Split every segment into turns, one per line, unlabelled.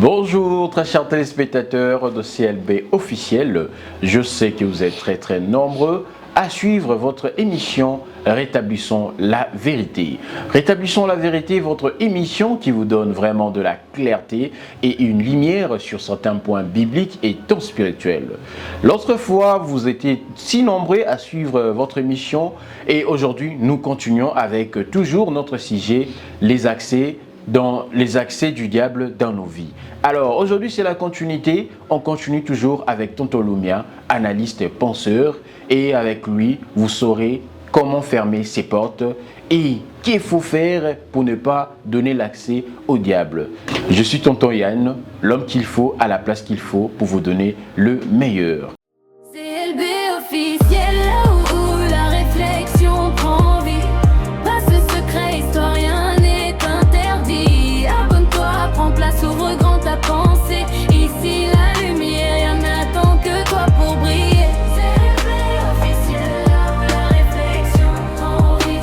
Bonjour très chers téléspectateurs de CLB officiel, je sais que vous êtes très nombreux à suivre votre émission Rétablissons la vérité. Rétablissons la vérité, votre émission qui vous donne vraiment de la clarté et une lumière sur certains points bibliques et tant spirituels. L'autre fois, vous étiez si nombreux à suivre votre émission et aujourd'hui, nous continuons avec toujours notre sujet, les accès du diable dans nos vies. Alors aujourd'hui c'est la continuité, on continue toujours avec Tonton Lumia, analyste penseur, et avec lui vous saurez comment fermer ses portes et qu'il faut faire pour ne pas donner l'accès au diable. Je suis Tonton Yann, l'homme qu'il faut à la place qu'il faut pour vous donner le meilleur.
CLB officiel, là où la réflexion prend vie. Pas ce secret historien n'est interdit. Abonne-toi, prends place, ouvre grand ta pensée. Ici la lumière, y'en attend que toi pour briller. CLB officiel, là où la réflexion prend vie.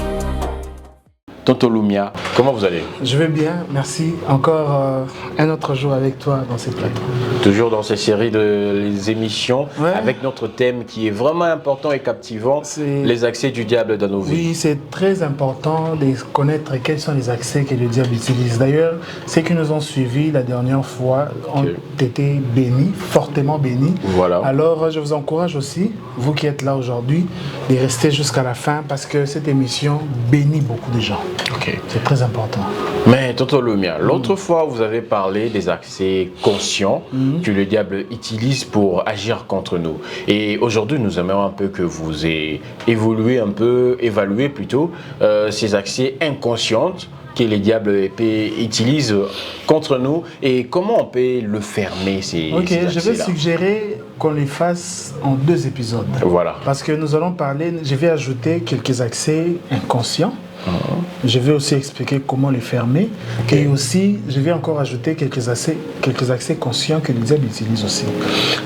Tonton Lumia, comment vous allez?
Je vais bien, merci. Encore un autre jour avec toi dans ces plateaux.
Toujours dans ces séries de émissions,
Ouais.
avec notre thème qui est vraiment important et captivant,
C'est-
les accès du diable dans nos vies.
Oui, c'est très important de connaître quels sont les accès que le diable utilise. D'ailleurs, ceux qui nous ont suivis la dernière fois ont été bénis, fortement bénis.
Voilà.
Alors, je vous encourage aussi, vous qui êtes là aujourd'hui, de rester jusqu'à la fin parce que cette émission bénit beaucoup de gens.
Ok.
C'est très important.
Mais Tonton Lumia, l'autre fois vous avez parlé des accès conscients que le diable utilise pour agir contre nous. Et aujourd'hui nous aimerions un peu que vous évaluez plutôt ces accès inconscients que les diables utilisent contre nous et comment on peut le fermer ces
Ok, je vais
accès-là.
suggérer qu'on les fasse en 2 épisodes.
Voilà.
Parce que nous allons parler, je vais ajouter quelques accès inconscients. Je vais aussi expliquer comment les fermer. Et aussi, je vais encore ajouter quelques accès conscients que le diable utilise aussi.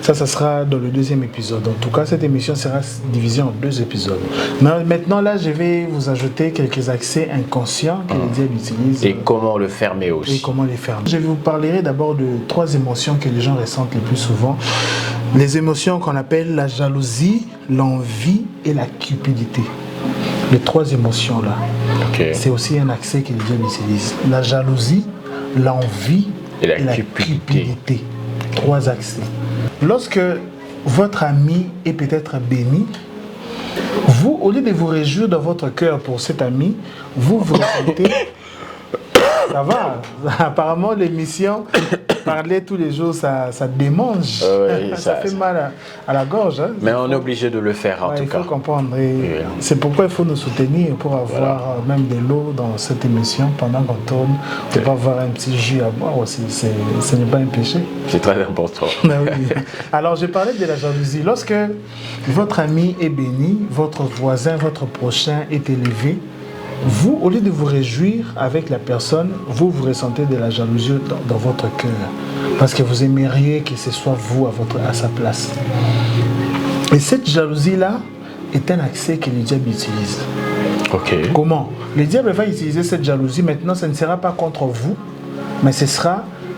Ça sera dans le 2e épisode. En tout cas, cette émission sera divisée en 2 épisodes. Mais maintenant, là, je vais vous ajouter quelques accès inconscients que le diable utilise.
Et comment le fermer
Et
aussi.
comment les fermer. Je vous parlerai d'abord de 3 émotions que les gens ressentent le plus souvent. Les émotions qu'on appelle la jalousie, l'envie et la cupidité. Les 3 émotions-là.
Ok.
C'est aussi un accès que le diable utilise. La jalousie, l'envie
Et la cupidité.
3 accès. Lorsque votre ami est peut-être béni, vous, au lieu de vous réjouir dans votre cœur pour cet ami, vous vous ressentez... Ça va. Apparemment, l'émission parler tous les jours, ça démange.
Oui,
ça fait mal à la gorge. Hein.
Mais on est obligé de le faire en tout
il
cas.
faut comprendre. Et c'est pourquoi il faut nous soutenir pour avoir même de l'eau dans cette émission pendant qu'on tourne. On ne peut pas avoir un petit jus à boire aussi. Ce n'est pas un péché.
C'est très important.
Oui. Alors, je parlais de la jalousie. Lorsque votre ami est béni, votre voisin, votre prochain est élevé, vous, au lieu de vous réjouir avec la personne, vous ressentez de la jalousie dans votre cœur. Parce que vous aimeriez que ce soit vous à sa place. Et cette jalousie-là est un accès que le diable utilise.
Ok.
Comment? Le diable va utiliser cette jalousie. Maintenant, ce ne sera pas contre vous, mais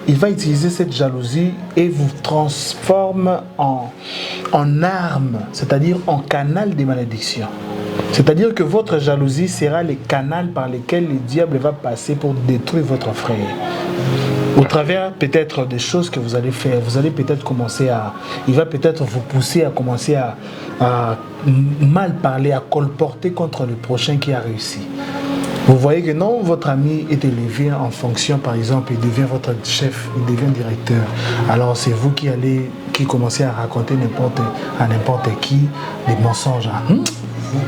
il va utiliser cette jalousie et vous transforme en arme, c'est-à-dire en canal de malédiction. C'est-à-dire que votre jalousie sera le canal par lequel le diable va passer pour détruire votre frère. Au travers peut-être des choses que vous allez faire, vous allez peut-être il va peut-être vous pousser à commencer à mal parler, à colporter contre le prochain qui a réussi. Vous voyez que non, votre ami est élevé en fonction, par exemple, il devient votre chef, il devient directeur. Alors c'est vous qui commencez à raconter à n'importe qui des mensonges.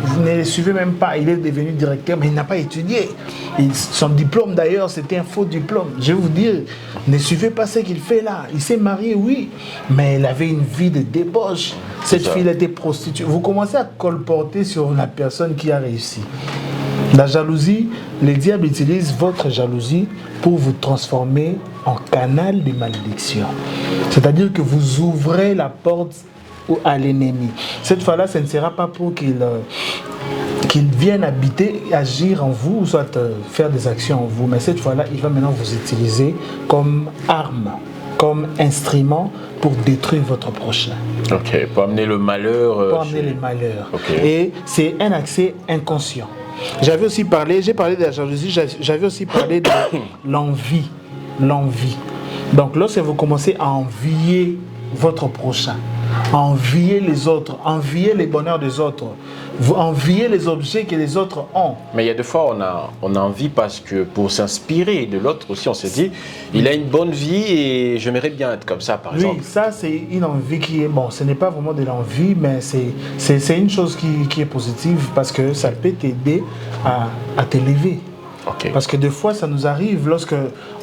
Vous ne le suivez même pas, il est devenu directeur, mais il n'a pas étudié. Son diplôme d'ailleurs, c'était un faux diplôme. Je vais vous dire, ne suivez pas ce qu'il fait là. Il s'est marié, oui, mais il avait une vie de débauche. Cette fille était prostituée. Vous commencez à colporter sur la personne qui a réussi. La jalousie, le diable utilise votre jalousie pour vous transformer en canal de malédiction. C'est-à-dire que vous ouvrez la porte à l'ennemi. Cette fois-là, ce ne sera pas pour qu'il vienne habiter, agir en vous, ou soit faire des actions en vous, mais cette fois-là, il va maintenant vous utiliser comme arme, comme instrument pour détruire votre prochain.
Ok, pour amener le malheur.
Pour amener les malheurs.
Okay.
Et c'est un accès inconscient. J'ai parlé de la jalousie, j'avais aussi parlé de l'envie. L'envie. Donc lorsque vous commencez à envier votre prochain, à envier les autres, envier les bonheurs des autres, vous enviez les objets que les autres ont.
Mais il y a des fois, on a envie parce que pour s'inspirer de l'autre aussi, on se dit, il a une bonne vie et j'aimerais bien être comme ça, par exemple.
Oui, ça c'est une envie qui est, bon, ce n'est pas vraiment de l'envie, mais c'est une chose qui est positive parce que ça peut t'aider à t'élever.
Okay.
Parce que des fois, ça nous arrive, lorsque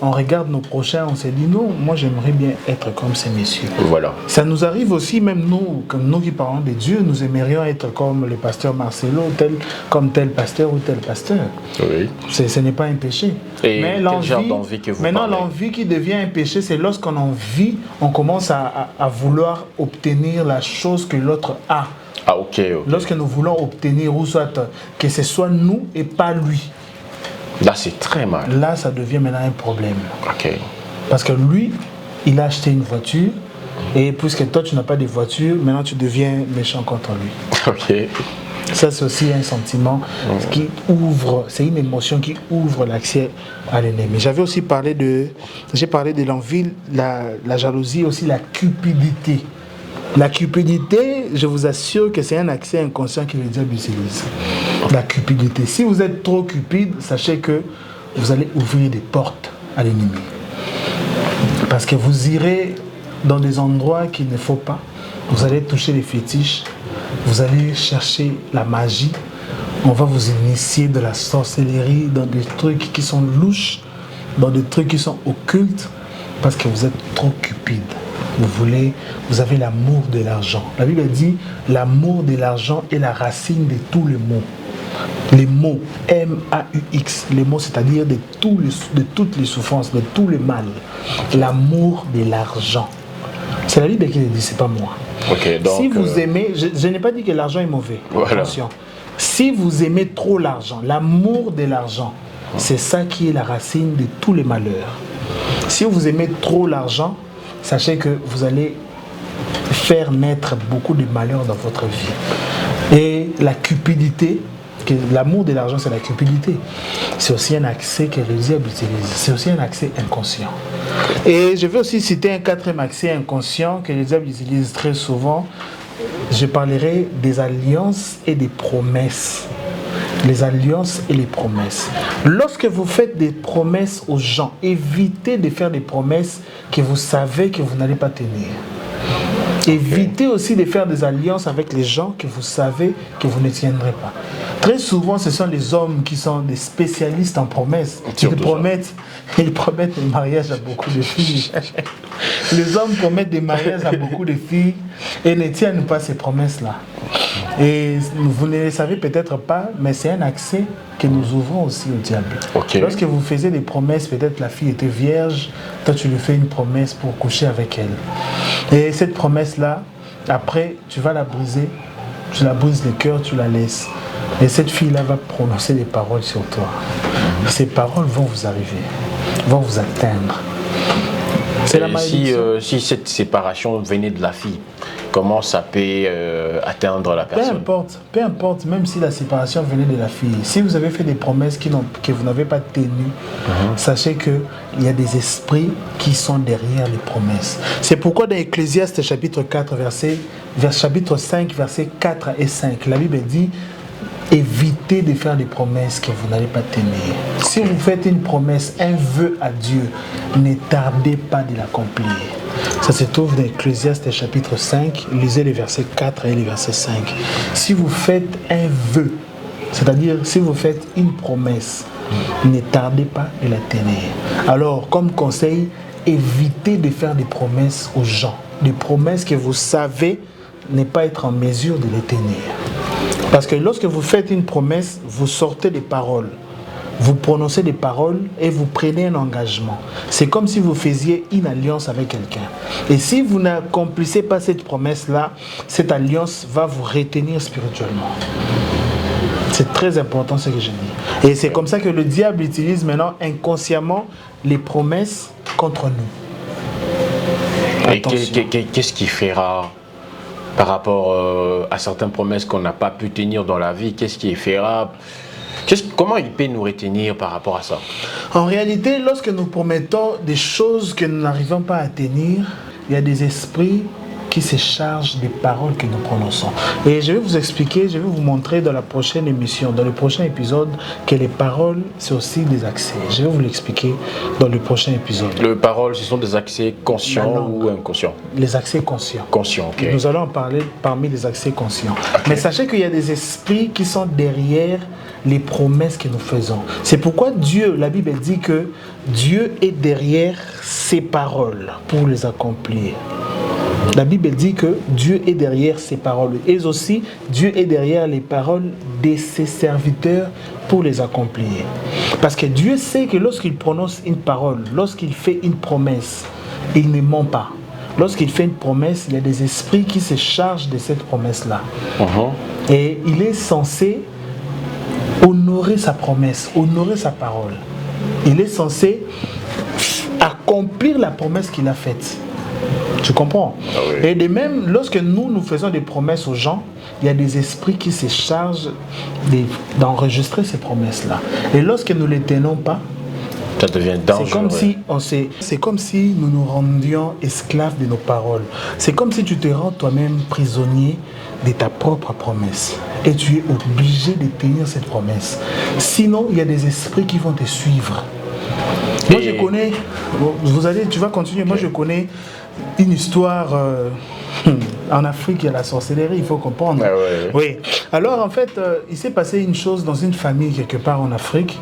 on regarde nos prochains, on se dit, non, moi j'aimerais bien être comme ces messieurs.
Voilà.
Ça nous arrive aussi, même nous, comme nous qui parlons de Dieu, nous aimerions être comme le pasteur Marcelo, comme tel pasteur ou tel pasteur.
Oui.
Ce n'est pas un péché.
Et mais quel genre d'envie que vous
maintenant,
parlez?
L'envie qui devient un péché, c'est lorsqu'on envie, on commence à vouloir obtenir la chose que l'autre a.
Ah, ok.
Lorsque nous voulons obtenir, ou soit que ce soit nous et pas lui.
Là, c'est très mal.
Là, ça devient maintenant un problème.
Ok.
Parce que lui, il a acheté une voiture, et puisque toi, tu n'as pas de voiture, maintenant, tu deviens méchant contre lui.
Ok.
Ça, c'est aussi un sentiment qui ouvre, c'est une émotion qui ouvre l'accès à l'ennemi. J'avais aussi parlé j'ai parlé de l'envie, la jalousie, aussi la cupidité. La cupidité, je vous assure que c'est un accès inconscient que le diable utilise. La cupidité. Si vous êtes trop cupide, sachez que vous allez ouvrir des portes à l'ennemi. Parce que vous irez dans des endroits qu'il ne faut pas. Vous allez toucher les fétiches. Vous allez chercher la magie. On va vous initier de la sorcellerie dans des trucs qui sont louches, dans des trucs qui sont occultes, parce que vous êtes trop cupide. Vous avez l'amour de l'argent. La Bible dit, l'amour de l'argent est la racine de tous les maux. Les mots M-A-U-X, les mots, c'est-à-dire de toutes les souffrances, de tous les mal. L'amour de l'argent. C'est la Bible qui le dit, c'est pas moi.
Okay, donc,
si vous aimez, je n'ai pas dit que l'argent est mauvais.
Voilà.
Attention. Si vous aimez trop l'argent, l'amour de l'argent, c'est ça qui est la racine de tous les malheurs. Si vous aimez trop l'argent, sachez que vous allez faire naître beaucoup de malheurs dans votre vie. Et la cupidité, l'amour de l'argent, c'est la cupidité. C'est aussi un accès que le diable utilise. C'est aussi un accès inconscient. Et je vais aussi citer un quatrième accès inconscient que le diable utilise très souvent. Je parlerai des alliances et des promesses. Les alliances et les promesses. Lorsque vous faites des promesses aux gens, évitez de faire des promesses que vous savez que vous n'allez pas tenir. Évitez aussi de faire des alliances avec les gens que vous savez que vous ne tiendrez pas. Très souvent, ce sont les hommes qui sont des spécialistes en promesses. Ils promettent le mariage à beaucoup de filles. Les hommes promettent des mariages à beaucoup de filles et ne tiennent pas ces promesses-là. Et vous ne le savez peut-être pas, mais c'est un accès que nous ouvrons aussi au diable.
Okay.
Lorsque vous faisiez des promesses, peut-être la fille était vierge, toi tu lui fais une promesse pour coucher avec elle. Et cette promesse-là, après, tu vas la briser, tu la brises le cœur, tu la laisses. Et cette fille-là va prononcer des paroles sur toi. Ces paroles vont vous arriver, vont vous atteindre.
C'est la malédiction. Si cette séparation venait de la fille, comment ça peut atteindre la personne?
Peu importe, même si la séparation venait de la fille. Si vous avez fait des promesses que vous n'avez pas tenues, sachez qu'il y a des esprits qui sont derrière les promesses. C'est pourquoi dans Ecclésiaste chapitre 4, chapitre 5, versets 4 et 5, la Bible dit: évitez de faire des promesses que vous n'allez pas tenir. Si vous faites une promesse, un vœu à Dieu, ne tardez pas de l'accomplir. Ça se trouve dans Ecclésiaste chapitre 5, lisez les versets 4 et les versets 5. Si vous faites un vœu, c'est-à-dire si vous faites une promesse, ne tardez pas de la tenir. Alors, comme conseil, évitez de faire des promesses aux gens. Des promesses que vous savez ne pas être en mesure de les tenir. Parce que lorsque vous faites une promesse, vous sortez des paroles. Vous prononcez des paroles et vous prenez un engagement. C'est comme si vous faisiez une alliance avec quelqu'un. Et si vous n'accomplissez pas cette promesse-là, cette alliance va vous retenir spirituellement. C'est très important ce que je dis. Et c'est comme ça que le diable utilise maintenant inconsciemment les promesses contre nous.
Et qu'est-ce qui fera par rapport à certaines promesses qu'on n'a pas pu tenir dans la vie? Qu'est-ce qui fera? Comment il peut nous retenir par rapport à ça?
En réalité, lorsque nous promettons des choses que nous n'arrivons pas à tenir, il y a des esprits qui se chargent des paroles que nous prononçons. Et je vais vous expliquer, je vais vous montrer dans la prochaine émission, dans le prochain épisode, que les paroles, c'est aussi des accès. Je vais vous l'expliquer dans le prochain épisode.
Les paroles, ce sont des accès conscients ou inconscients?
Les accès conscients.
Conscients, ok.
Nous allons en parler parmi les accès conscients. Okay. Mais sachez qu'il y a des esprits qui sont derrière les promesses que nous faisons. C'est pourquoi Dieu, la Bible dit que Dieu est derrière ses paroles pour les accomplir. La Bible dit que Dieu est derrière ses paroles. Et aussi, Dieu est derrière les paroles de ses serviteurs pour les accomplir. Parce que Dieu sait que lorsqu'il prononce une parole, lorsqu'il fait une promesse, il ne ment pas. Lorsqu'il fait une promesse, il y a des esprits qui se chargent de cette promesse-là. Et il est censé honorer sa promesse, honorer sa parole. Il est censé accomplir la promesse qu'il a faite. Tu comprends? Ah oui. Et de même, lorsque nous faisons des promesses aux gens, il y a des esprits qui se chargent d'enregistrer ces promesses-là. Et lorsque nous ne les tenons pas,
ça devient dangereux.
C'est comme si nous nous rendions esclaves de nos paroles. C'est comme si tu te rends toi-même prisonnier de ta propre promesse. Et tu es obligé de tenir cette promesse. Sinon, il y a des esprits qui vont te suivre. Moi, je connais... tu vas continuer. Moi, je connais une histoire... en Afrique, il y a la sorcellerie, il faut comprendre. Ouais. Oui. Alors, en fait, il s'est passé une chose dans une famille quelque part en Afrique.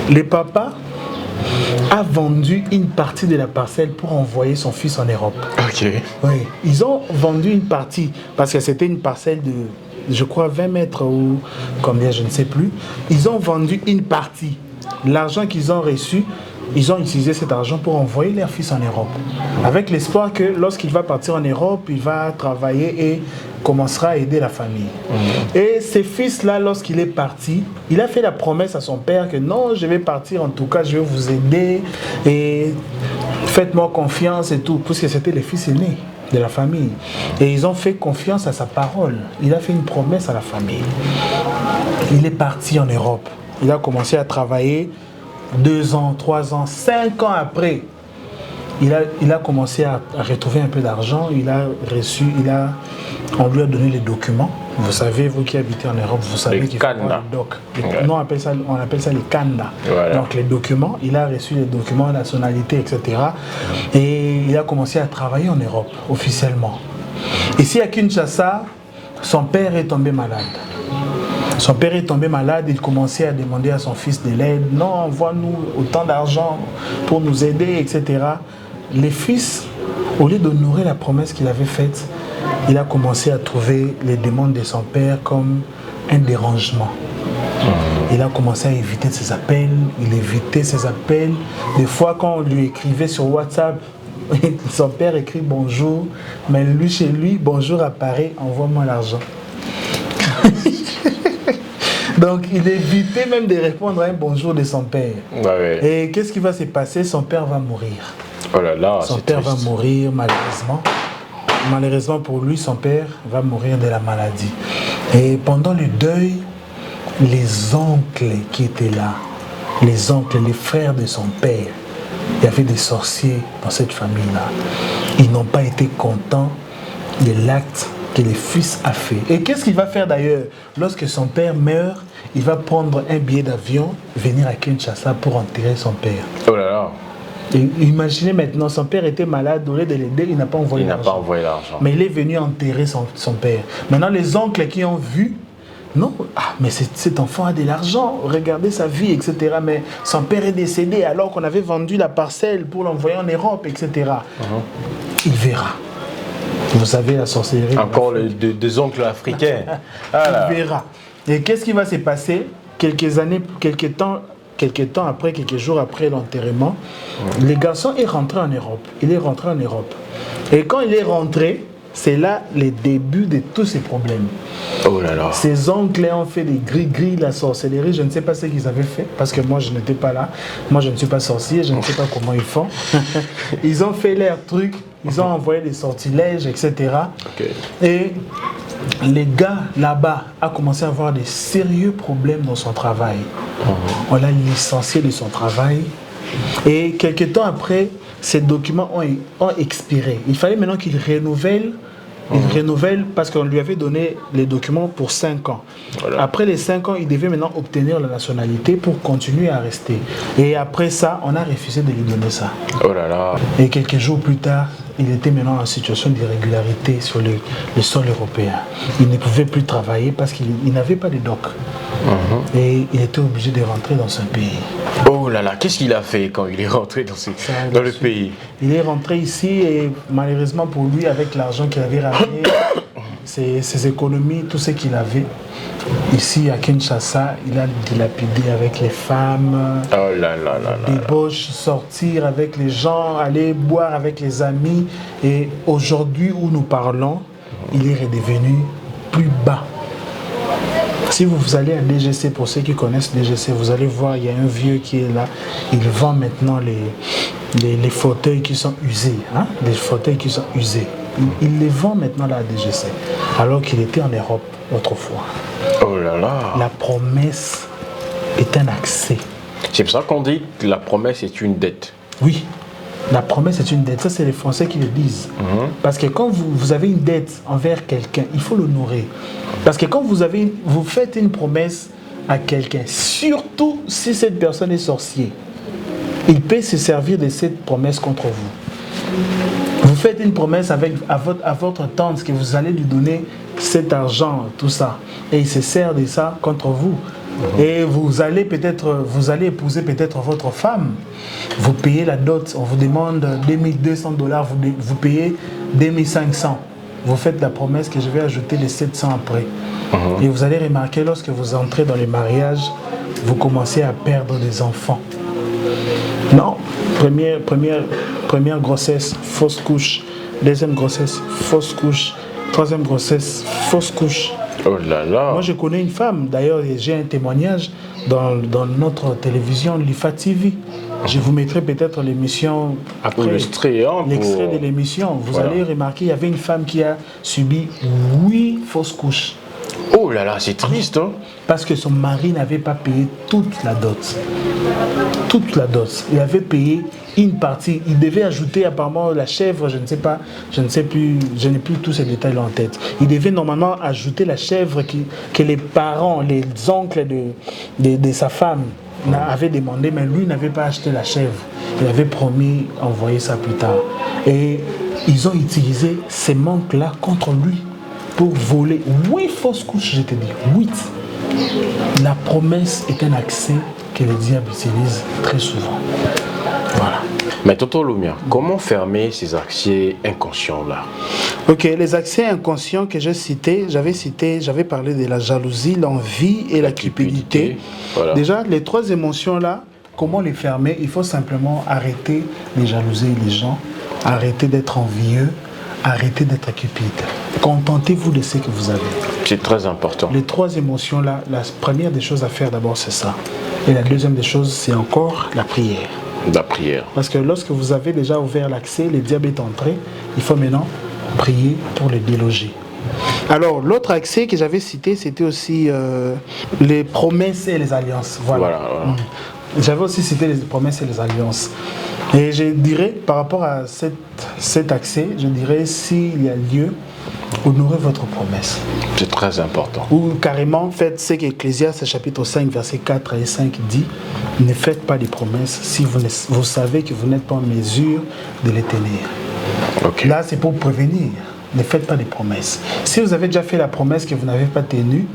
Les papas a vendu une partie de la parcelle pour envoyer son fils en Europe.
Ok.
Oui. Ils ont vendu une partie parce que c'était une parcelle de, je crois, 20 mètres ou combien, je ne sais plus. Ils ont vendu une partie. L'argent qu'ils ont reçu, ils ont utilisé cet argent pour envoyer leur fils en Europe. Avec l'espoir que lorsqu'il va partir en Europe, il va travailler et commencera à aider la famille. Et ce fils-là, lorsqu'il est parti, il a fait la promesse à son père que non, je vais partir, en tout cas, je vais vous aider et faites-moi confiance et tout, puisque c'était le fils aîné de la famille. Et ils ont fait confiance à sa parole. Il a fait une promesse à la famille. Il est parti en Europe. Il a commencé à travailler 2 ans, 3 ans, 5 ans après. Il a commencé à retrouver un peu d'argent. On lui a donné les documents. Vous savez, vous qui habitez en Europe, vous savez qu'il faut avoir les docs. Ouais. Nous, on appelle ça les kanda. Voilà. Donc les documents, il a reçu les documents, nationalité, etc. Et il a commencé à travailler en Europe, officiellement. Ici à Kinshasa, son père est tombé malade. Son père est tombé malade, il commençait à demander à son fils de l'aide. Non, envoie-nous autant d'argent pour nous aider, etc. Le fils, au lieu d'honorer la promesse qu'il avait faite, il a commencé à trouver les demandes de son père comme un dérangement. Il a commencé à éviter ses appels, il évitait ses appels. Des fois, quand on lui écrivait sur WhatsApp, son père écrit bonjour, mais lui, chez lui, bonjour apparaît, envoie-moi l'argent. Donc, il évitait même de répondre à un bonjour de son père. Ouais. Et qu'est-ce qui va se passer? Son père va mourir.
Oh là là,
son père va mourir, malheureusement. Malheureusement pour lui, son père va mourir de la maladie. Et pendant le deuil, les oncles qui étaient là, les oncles, les frères de son père, il y avait des sorciers dans cette famille-là. Ils n'ont pas été contents de l'acte que le fils a fait. Et qu'est-ce qu'il va faire d'ailleurs? Lorsque son père meurt, il va prendre un billet d'avion, venir à Kinshasa pour enterrer son père.
Oh là là.
Et imaginez maintenant, son père était malade, au lieu de l'aider, il n'a pas envoyé l'argent. Mais il est venu enterrer son père. Maintenant, les oncles qui ont vu, non, mais cet enfant a de l'argent, regardez sa vie, etc. Mais son père est décédé alors qu'on avait vendu la parcelle pour l'envoyer en Europe, etc. Il verra. Vous savez, la sorcellerie.
Encore des oncles africains.
Il verra. Et qu'est-ce qui va se passer? Quelques temps après, quelques jours après l'enterrement, le garçon est rentré en Europe. Il est rentré en Europe. Et quand il est rentré, c'est là les débuts de tous ces problèmes.
Oh là là.
Ses oncles ont fait des gris-gris, la sorcellerie. Je ne sais pas ce qu'ils avaient fait parce que moi je n'étais pas là. Moi je ne suis pas sorcier, je ne sais pas comment ils font. Ils ont fait leurs trucs, ils ont envoyé des sortilèges, etc.
Okay.
Et les gars là-bas ont commencé à avoir des sérieux problèmes dans son travail. On l'a licencié de son travail. Et quelques temps après, ces documents ont expiré. Il fallait maintenant qu'il renouvelle. Il renouvelle parce qu'on lui avait donné les documents pour 5 ans. Voilà. Après les 5 ans, il devait maintenant obtenir la nationalité pour continuer à rester. Et après ça, on a refusé de lui donner ça.
Oh là là.
Et quelques jours plus tard, il était maintenant en situation d'irrégularité sur le sol européen. Il ne pouvait plus travailler parce qu'il n'avait pas de doc. Et il était obligé de rentrer dans son pays.
Oh là là, qu'est-ce qu'il a fait quand il est rentré dans le pays?
Il est rentré ici et malheureusement pour lui, avec l'argent qu'il avait ramené, ses économies, tout ce qu'il avait, ici à Kinshasa, il a dilapidé avec les femmes, débauche, sortir avec les gens, aller boire avec les amis. Et aujourd'hui où nous parlons, il est redevenu plus bas. Si vous allez à DGC, pour ceux qui connaissent DGC, vous allez voir, il y a un vieux qui est là. Il vend maintenant les fauteuils qui sont usés. Hein? Les fauteuils qui sont usés. Il les vend maintenant là à DGC. Alors qu'il était en Europe autrefois.
Oh là là.
La promesse est un accès.
C'est pour ça qu'on dit que la promesse est une dette.
Oui. La promesse est une dette. Ça, c'est les Français qui le disent. Parce que quand vous avez une dette envers quelqu'un, il faut l'honorer. Parce que quand vous faites une promesse à quelqu'un, surtout si cette personne est sorcier, il peut se servir de cette promesse contre vous. Vous faites une promesse à votre tante que vous allez lui donner cet argent, tout ça, et il se sert de ça contre vous. Et vous allez épouser peut-être votre femme. Vous payez la dot, on vous demande $2200, vous payez 2500. Vous faites la promesse que je vais ajouter les 700 après. Et vous allez remarquer, lorsque vous entrez dans les mariages, vous commencez à perdre des enfants. Non, première grossesse, fausse couche. Deuxième grossesse, fausse couche. Troisième grossesse, fausse couche.
Oh là là.
Moi, je connais une femme, d'ailleurs, j'ai un témoignage dans notre télévision, l'IFA TV. Je vous mettrai peut-être l'émission après. L'extrait de l'émission. Vous allez remarquer, il y avait une femme qui a subi 8 fausses couches.
Oh là là, c'est triste, hein?
Parce que son mari n'avait pas payé toute la dot. Toute la dot. Il avait payé une partie. Il devait ajouter apparemment la chèvre, je ne sais pas, je n'ai plus tous ces détails en tête. Il devait normalement ajouter la chèvre que les parents, les oncles de sa femme avaient demandé, mais lui n'avait pas acheté la chèvre. Il avait promis d'envoyer ça plus tard. Et ils ont utilisé ces manques-là contre lui pour voler 8 fausses couches, je te dis, 8. La promesse est un accès que le diable utilise très souvent. Voilà.
Mais Tonton Lumia, comment fermer ces accès inconscients-là?
Ok, les accès inconscients que j'avais parlé de la jalousie, l'envie et la cupidité. Voilà. Déjà, les 3 émotions-là, comment les fermer? Il faut simplement arrêter de jalouser les gens, arrêter d'être envieux, arrêtez d'être cupide. Contentez-vous de ce que vous avez.
C'est très important.
Les 3 émotions-là, la première des choses à faire d'abord, c'est ça. Et la deuxième des choses, c'est encore la prière.
La prière.
Parce que lorsque vous avez déjà ouvert l'accès, le diable est entré, il faut maintenant prier pour le déloger. Alors, l'autre accès que j'avais cité, c'était aussi les promesses et les alliances. Voilà. J'avais aussi cité les promesses et les alliances. Et je dirais, par rapport à cet accès, je dirais, s'il y a lieu, honorez votre promesse.
C'est très important.
Ou carrément, faites ce qu'Ecclésiaste chapitre 5, versets 4 et 5 dit, ne faites pas des promesses si vous savez que vous n'êtes pas en mesure de les tenir.
Okay.
Là, c'est pour prévenir. Ne faites pas des promesses. Si vous avez déjà fait la promesse que vous n'avez pas tenue,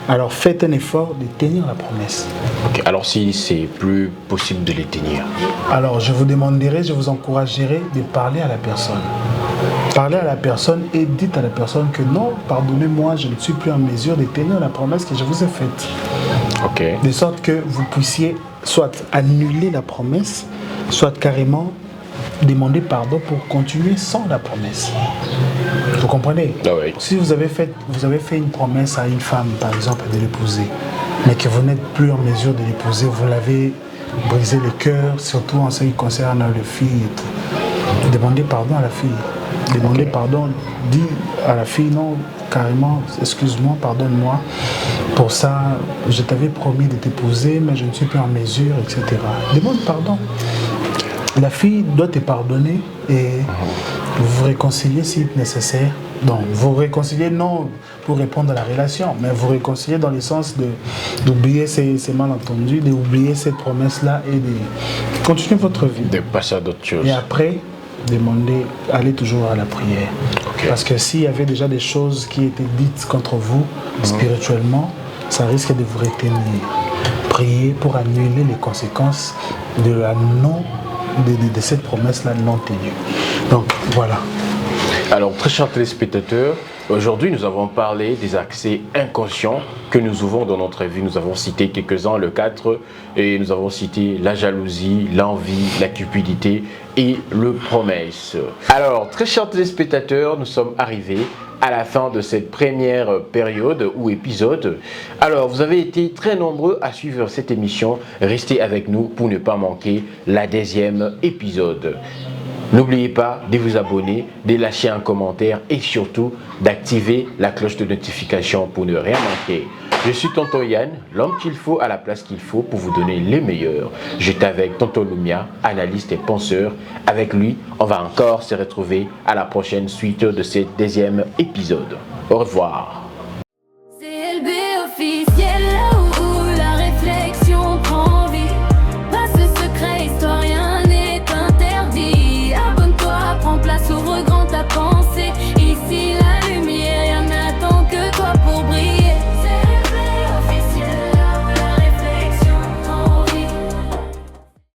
alors faites un effort de tenir la promesse.
Okay. Alors si c'est plus possible de les tenir?
Alors je vous demanderai, je vous encouragerai de parler à la personne. Parlez à la personne et dites à la personne que non, pardonnez-moi, je ne suis plus en mesure de tenir la promesse que je vous ai faite.
Okay.
De sorte que vous puissiez soit annuler la promesse, soit carrément demander pardon pour continuer sans la promesse. Vous comprenez?
Ah oui.
Si vous avez fait une promesse à une femme, par exemple, de l'épouser, mais que vous n'êtes plus en mesure de l'épouser, vous l'avez brisé le cœur, surtout en ce qui concerne les filles et tout. Demandez pardon à la fille. Demandez pardon. Dis à la fille, non, carrément, excuse-moi, pardonne-moi. Pour ça, je t'avais promis de t'épouser, mais je ne suis plus en mesure, etc. Demande pardon. La fille doit te pardonner et vous vous réconciliez si nécessaire. Donc, vous réconciliez non pour répondre à la relation, mais vous réconciliez dans le sens d'oublier ces malentendus, d'oublier cette promesse-là et de continuer votre vie.
De passer à d'autres choses.
Et après, demandez, allez toujours à la prière.
Okay.
Parce que s'il y avait déjà des choses qui étaient dites contre vous spirituellement, ça risque de vous retenir. Priez pour annuler les conséquences de cette promesse-là non tenue. Donc, voilà.
Alors, très chers téléspectateurs, aujourd'hui, nous avons parlé des accès inconscients que nous ouvrons dans notre vie. Nous avons cité quelques-uns, le 4, et nous avons cité la jalousie, l'envie, la cupidité et le promesse. Alors, très chers téléspectateurs, nous sommes arrivés à la fin de cette première période ou épisode. Alors, vous avez été très nombreux à suivre cette émission. Restez avec nous pour ne pas manquer la deuxième épisode. N'oubliez pas de vous abonner, de lâcher un commentaire et surtout d'activer la cloche de notification pour ne rien manquer. Je suis Tonton Yann, l'homme qu'il faut à la place qu'il faut pour vous donner les meilleurs. J'étais avec Tonton Lumia, analyste et penseur. Avec lui, on va encore se retrouver à la prochaine suite de ce deuxième épisode. Au revoir.